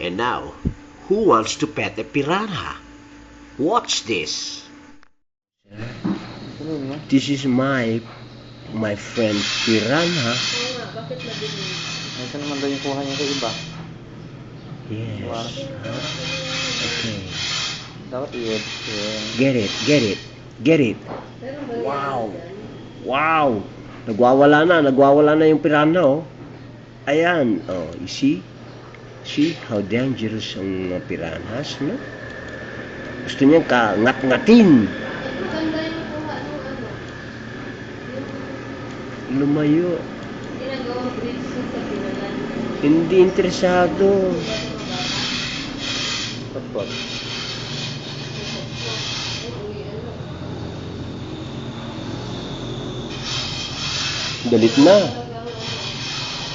And now, who wants to pet a piranha? Watch this. This is my friend piranha. Oo nga, bakit madilim? Ito naman daw yung kuha niya sa iba. Yes. Okay. Dapat i-edit. Get it. Meron ba yan Wow. dyan? Wow. Nagwawala na yung piranha, oh. Ayan, oh, you see? See how dangerous ang mga piranhas, no? Gusto niyang ngat-ngatin. Maganda yung kuha ng ano. Lumayo. Ginagawang bridge sa pinalan. Hindi interesado. Pot-pot.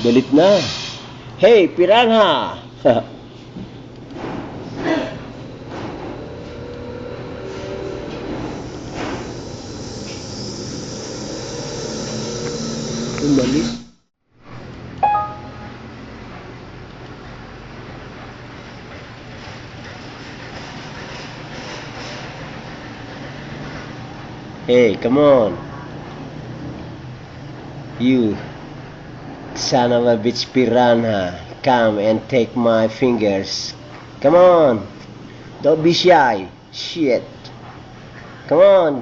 Dalit na. Hey, piranha! Umalis. Hey, come on. You son of a bitch piranha, come and take my fingers. Come on. Don't be shy. Shit. Come on.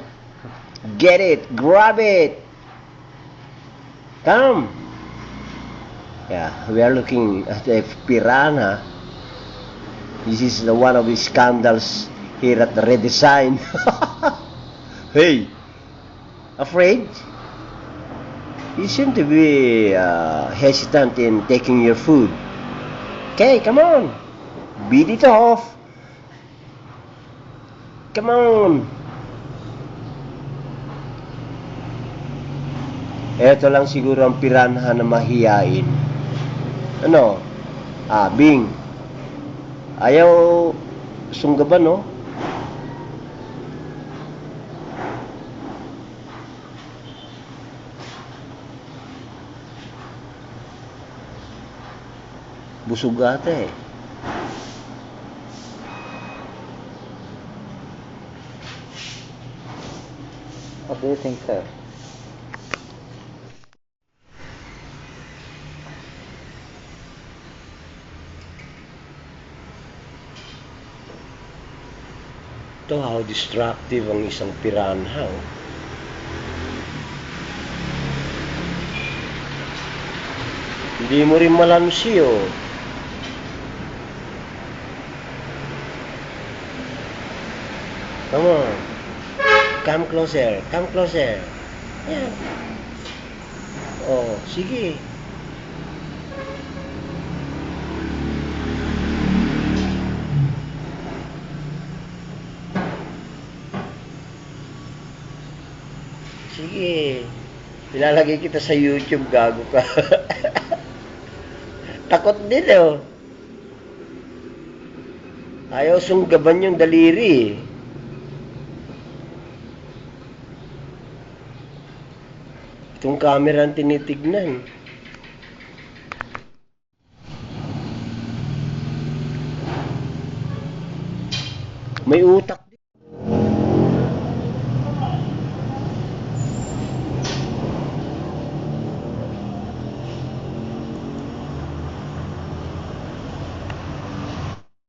Get it. Grab it. Come. Yeah, we are looking at a piranha. This is one of the scandals here at the Redesign. Hey, afraid? You seem to be hesitant in taking your food. Okay, come on. Beat it off. Come on. Eto lang siguro ang piranha na mahiyain. Ano? Bing. Ayaw sunggaban, no? Busog ata eh. What do you think, sir? Ito how destructive ang isang piranha. Oh. Hindi mo rin malansi, oh. Come on. Come closer. Come closer. Yeah. Oh, sige. Sige. Ilalagay kita sa YouTube, gago ka. Takot din, oh. Ayaw sunggaban yung daliri, eh. Itong camera ang tinitignan. May utak.